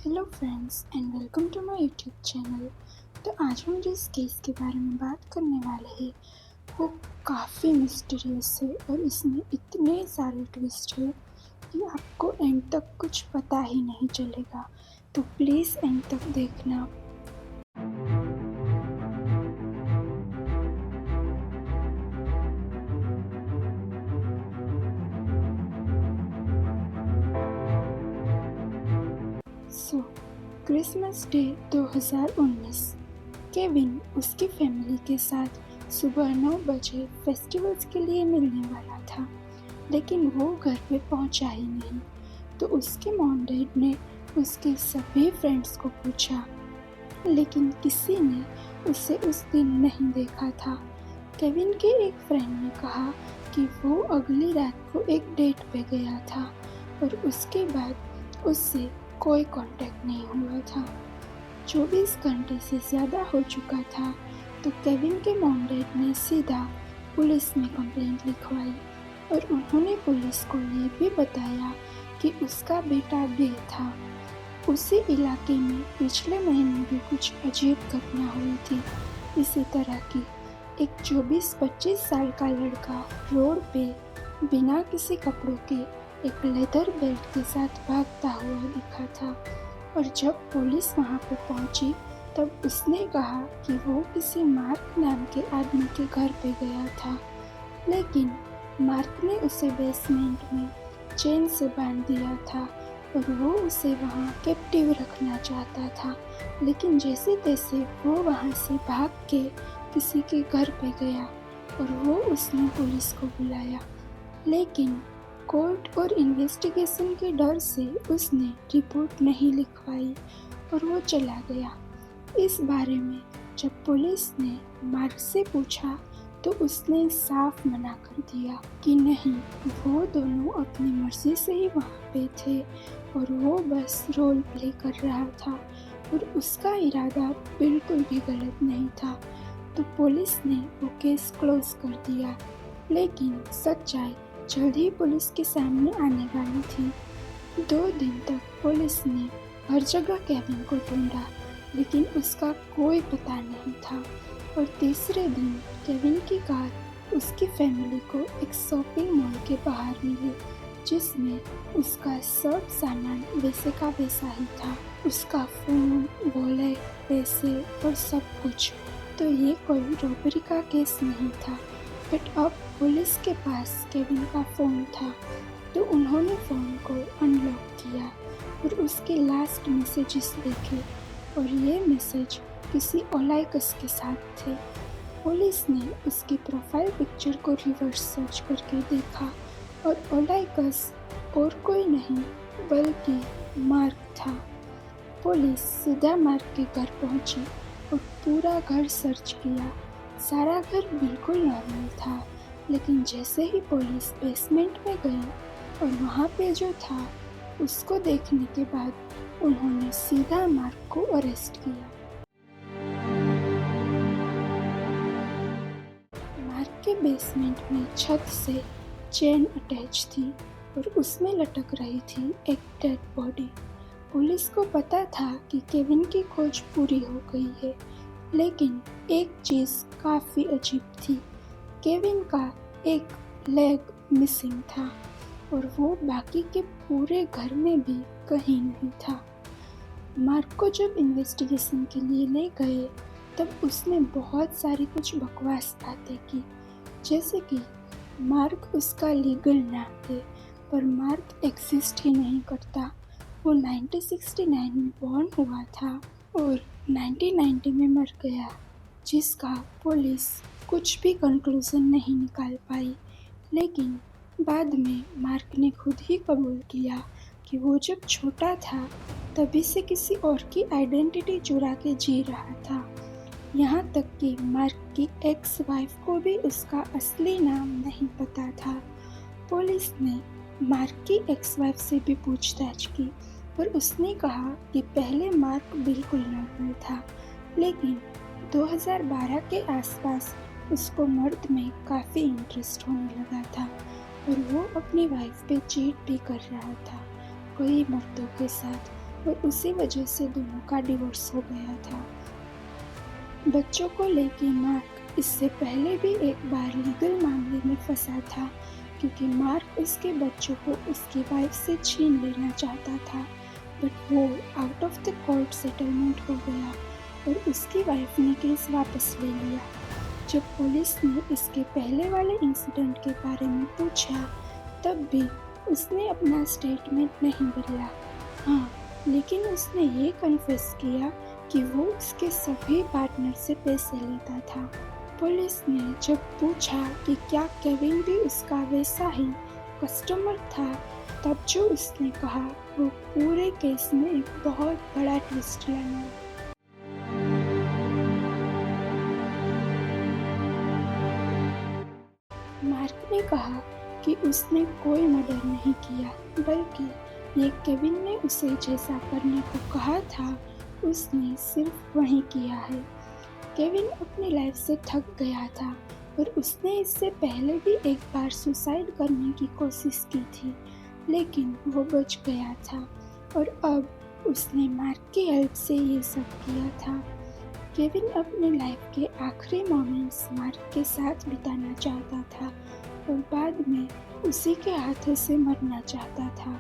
Hello friends and welcome to my YouTube channel. तो आज हम जिस केस के बारे में बात करने वाले हैं वो काफ़ी मिस्टीरियस है और इसमें इतने सारे ट्विस्ट है कि आपको एंड तक कुछ पता ही नहीं चलेगा। तो प्लीज़ एंड तक देखना। सो क्रिसमस डे 2019 केविन उसकी फैमिली के साथ सुबह 9 बजे फेस्टिवल्स के लिए मिलने वाला था, लेकिन वो घर पे पहुंचा ही नहीं। तो उसके मॉम डैड ने उसके सभी फ्रेंड्स को पूछा, लेकिन किसी ने उसे उस दिन नहीं देखा था। केविन के एक फ्रेंड ने कहा कि वो अगली रात को एक डेट पे गया था और उसके बाद उससे कोई कांटेक्ट नहीं हुआ था। 24 घंटे से ज़्यादा हो चुका था, तो केविन के मॉम डैड ने सीधा पुलिस में कंप्लेंट लिखवाई और उन्होंने पुलिस को ये भी बताया कि उसका बेटा गे था। उसी इलाके में पिछले महीने भी कुछ अजीब घटना हुई थी इसी तरह की। एक 24-25 साल का लड़का रोड पे बिना किसी कपड़ों के एक लेदर बेल्ट के साथ भागता हुआ दिखा था और जब पुलिस वहां पर पहुंची तब उसने कहा कि वो किसी मार्क नाम के आदमी के घर पे गया था, लेकिन मार्क ने उसे बेसमेंट में चेन से बांध दिया था और वो उसे वहाँ कैप्टिव रखना चाहता था। लेकिन जैसे तैसे वो वहाँ से भाग के किसी के घर पे गया और वो उसने पुलिस को बुलाया, लेकिन कोर्ट और इन्वेस्टिगेशन के डर से उसने रिपोर्ट नहीं लिखवाई और वो चला गया। इस बारे में जब पुलिस ने मार्क से पूछा तो उसने साफ मना कर दिया कि नहीं, वो दोनों अपनी मर्जी से ही वहाँ पे थे और वो बस रोल प्ले कर रहा था और उसका इरादा बिल्कुल भी गलत नहीं था। तो पुलिस ने वो केस क्लोज कर दिया, लेकिन सच्चाई जल्द ही पुलिस के सामने आने वाली थी। 2 दिन तक पुलिस ने हर जगह केविन को ढूंढा, लेकिन उसका कोई पता नहीं था। और तीसरे दिन केविन की कार उसकी फैमिली को एक शॉपिंग मॉल के बाहर मिली, जिसमें उसका सब सामान वैसे का वैसा ही था, उसका फोन, वॉलेट, पैसे और सब कुछ। तो ये कोई रॉबरी का केस नहीं था, बट अब पुलिस के पास केविन का फ़ोन था, तो उन्होंने फ़ोन को अनलॉक किया और उसके लास्ट मैसेजेस देखे और ये मैसेज किसी ओलाइकस के साथ थे। पुलिस ने उसकी प्रोफाइल पिक्चर को रिवर्स सर्च करके देखा और ओलाइकस और कोई नहीं बल्कि मार्क था। पुलिस सीधा मार्क के घर पहुंची और पूरा घर सर्च किया। सारा घर बिल्कुल नॉर्मल था, लेकिन जैसे ही पुलिस बेसमेंट में गई और वहाँ पे जो था उसको देखने के बाद उन्होंने सीधा मार्क को अरेस्ट किया। मार्क के बेसमेंट में छत से चेन अटैच थी और उसमें लटक रही थी एक डेड बॉडी। पुलिस को पता था कि केविन की खोज पूरी हो गई है, लेकिन एक चीज़ काफ़ी अजीब थी। केविन का एक लेग मिसिंग था और वो बाकी के पूरे घर में भी कहीं नहीं था। मार्क को जब इन्वेस्टिगेशन के लिए ले गए तब उसने बहुत सारी कुछ बकवास बातें की, जैसे कि मार्क उसका लीगल नाम है, पर मार्क एग्जिस्ट ही नहीं करता। वो 1969 में बॉर्न हुआ था और 1990 में मर गया, जिसका पुलिस कुछ भी कंक्लूजन नहीं निकाल पाई। लेकिन बाद में मार्क ने खुद ही कबूल किया कि वो जब छोटा था तभी से किसी और की आइडेंटिटी चुरा के जी रहा था। यहाँ तक कि मार्क की एक्स वाइफ को भी उसका असली नाम नहीं पता था। पुलिस ने मार्क की एक्स वाइफ से भी पूछताछ की और उसने कहा कि पहले मार्क बिल्कुल नॉर्मल था, लेकिन 2012 के आसपास उसको मर्द में काफ़ी इंटरेस्ट होने लगा था और वो अपनी वाइफ पे चीट भी कर रहा था कई मर्दों के साथ। और उसी वजह से दोनों का डिवोर्स हो गया था। बच्चों को लेके मार्क इससे पहले भी एक बार लीगल मामले में फंसा था, क्योंकि मार्क उसके बच्चों को उसकी वाइफ से छीन लेना चाहता था, बट वो out of the court settlement हो गया और उसकी वाइफ ने केस वापस ले लिया। जब पुलिस ने इसके पहले वाले इंसिडेंट के बारे में पूछा, तब भी उसने अपना स्टेटमेंट नहीं बदला। हाँ, लेकिन उसने ये कन्फेस किया कि वो उसके सभी पार्टनर से पैसे लेता था। पुलिस ने जब पूछा कि क्या केविन भी उसका वैसा ही कस्टमर था, तब जो उसने कहा वो पूरे केस में एक बहुत बड़ा ट्विस्ट लाया। मार्क ने कहा कि उसने कोई मर्डर नहीं किया, बल्कि ये केविन ने उसे जैसा करने को कहा था उसने सिर्फ वही किया है। केविन अपनी लाइफ से थक गया था और उसने इससे पहले भी एक बार सुसाइड करने की कोशिश की थी, लेकिन वो बच गया था और अब उसने मार्क की हेल्प से ये सब किया था। केविन अपनी लाइफ के आखिरी मोमेंट्स मार्क के साथ बिताना चाहता था और बाद में उसी के हाथों से मरना चाहता था।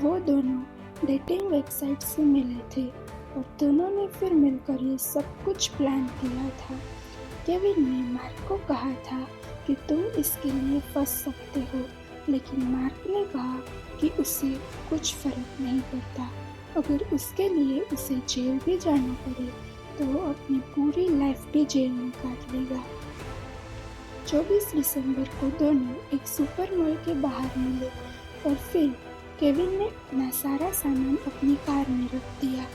वो दोनों डेटिंग वेबसाइट से मिले थे और दोनों ने फिर मिलकर ये सब कुछ प्लान किया था। केविन ने मार्क को कहा था कि तुम इसके लिए फंस सकते हो, लेकिन मार्क ने कहा कि उसे कुछ फर्क नहीं पड़ता। अगर उसके लिए उसे जेल भी जाना पड़े तो वो अपनी पूरी लाइफ भी जेल में काट लेगा। 24 दिसंबर को दोनों एक सुपर मॉल के बाहर मिले और फिर केविन ने अपना सारा सामान अपनी कार में रख दिया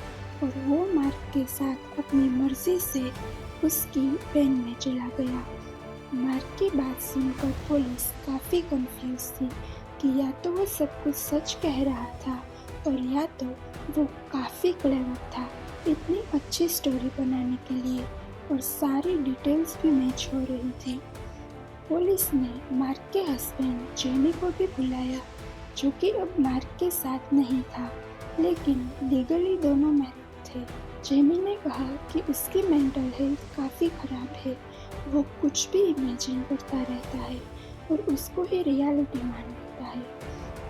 और वो मार्क के साथ अपनी मर्जी से उसकी वैन में चला गया। मार्क की बात सुनकर पुलिस काफ़ी कंफ्यूज थी कि या तो वो सब कुछ सच कह रहा था और या तो वो काफ़ी क्लेवर था इतनी अच्छी स्टोरी बनाने के लिए, और सारी डिटेल्स भी मैच हो रही थी। पुलिस ने मार्क के हस्बैंड जेमी को भी बुलाया, जो कि अब मार्क के साथ नहीं था, लेकिन लीगली दोनों मैरिड थे। जेमी ने कहा कि उसकी मेंटल हेल्थ काफ़ी ख़राब है, वो कुछ भी इमेजिन करता रहता है और उसको ही रियलिटी मान लेता है।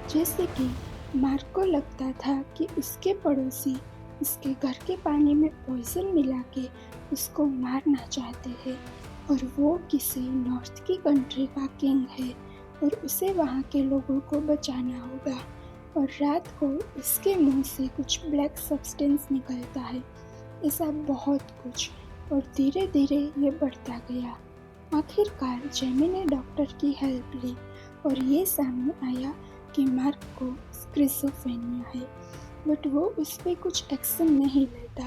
जैसे कि मार्क को लगता था कि उसके पड़ोसी उसके घर के पानी में पॉइजन मिला के उसको मारना चाहते हैं और वो किसी नॉर्थ की कंट्री का किंग है और उसे वहाँ के लोगों को बचाना होगा, और रात को उसके मुंह से कुछ ब्लैक सब्सटेंस निकलता है। ऐसा बहुत कुछ, और धीरे धीरे ये बढ़ता गया। आखिरकार जेमी ने डॉक्टर की हेल्प ली और ये सामने आया कि मार्क को स्किज़ोफ्रेनिया है, बट वो उस पर कुछ एक्शन नहीं लेता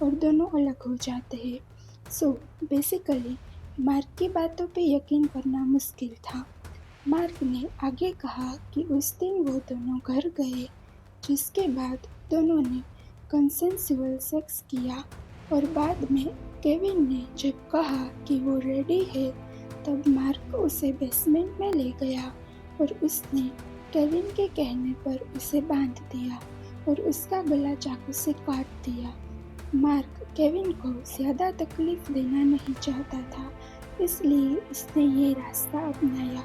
और दोनों अलग हो जाते हैं। सो बेसिकली मार्क की बातों पे यकीन करना मुश्किल था। मार्क ने आगे कहा कि उस दिन वो दोनों घर गए, जिसके बाद दोनों ने कंसेंसुअल सेक्स किया, और बाद में केविन ने जब कहा कि वो रेडी है, तब मार्क उसे बेसमेंट में ले गया और उसने केविन के कहने पर उसे बांध दिया और उसका गला चाकू से काट दिया। मार्क केविन को ज़्यादा तकलीफ देना नहीं चाहता था, इसलिए उसने ये रास्ता अपनाया।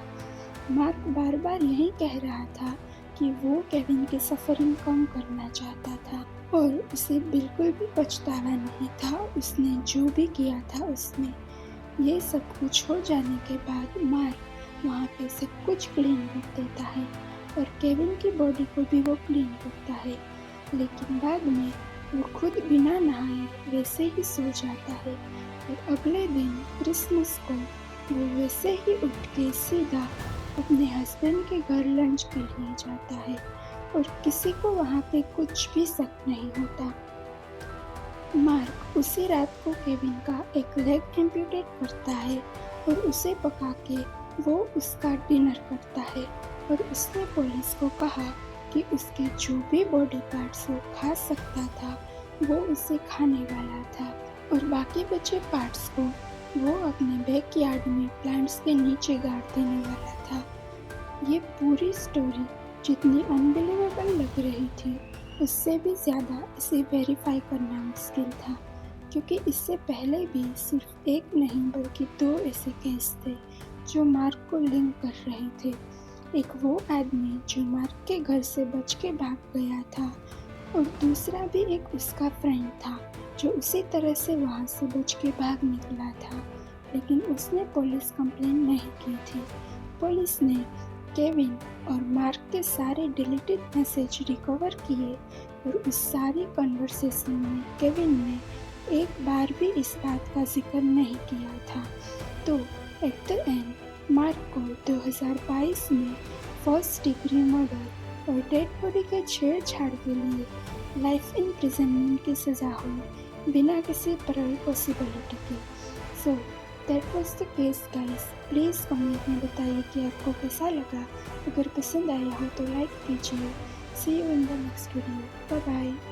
मार्क बार बार यही कह रहा था कि वो केविन की सफरिंग कम करना चाहता था और उसे बिल्कुल भी पछतावा नहीं था उसने जो भी किया था उसमें। ये सब कुछ हो जाने के बाद मार्क वहाँ पे सब कुछ क्लीन कर देता है और केविन की बॉडी को भी वो क्लीन करता है, लेकिन बाद में वो खुद बिना नहाए वैसे ही सो जाता है और अगले दिन क्रिसमस को वो वैसे ही उठ के सीधा अपने हस्बैंड के घर लंच के लिए जाता है और किसी को वहाँ पे कुछ भी शक नहीं होता। मार्क उसी रात को केविन का एक लेग एम्प्यूटेट करता है और उसे पका के वो उसका डिनर करता है, और उसने पुलिस को कहा कि उसके जो भी बॉडी पार्ट्स वो खा सकता था वो उसे खाने वाला था, और बाकी बचे पार्ट्स को वो अपने बैकयार्ड में प्लांट्स के नीचे गाड़ देने वाला था। ये पूरी स्टोरी जितनी अनबिलीवेबल लग रही थी, उससे भी ज़्यादा इसे वेरीफाई करना मुश्किल था, क्योंकि इससे पहले भी सिर्फ एक नहीं बल्कि 2 ऐसे केस थे जो मार्क को लिंक कर रहे थे। एक वो आदमी जो मार्क के घर से बच के भाग गया था, और दूसरा भी एक उसका फ्रेंड था जो उसी तरह से वहाँ से बच के भाग निकला था, लेकिन उसने पुलिस कंप्लेंट नहीं की थी। पुलिस ने केविन और मार्क के सारे डिलीटेड मैसेज रिकवर किए, और उस सारी कन्वर्सेशन में केविन ने एक बार भी इस बात का जिक्र नहीं किया था। तो एट द एंड मार्क को 2022 में फर्स्ट डिग्री मर्डर और डेड बॉडी के छेड़छाड़ के लिए लाइफ इम्प्रिजनमेंट की सज़ा हुई, बिना किसी पैरेलल पॉसिबिलिटी के। So that was the case guys. Please comment में बताइए कि आपको कैसा लगा। अगर पसंद आया हो तो लाइक कीजिए। See you in the next video. Bye bye.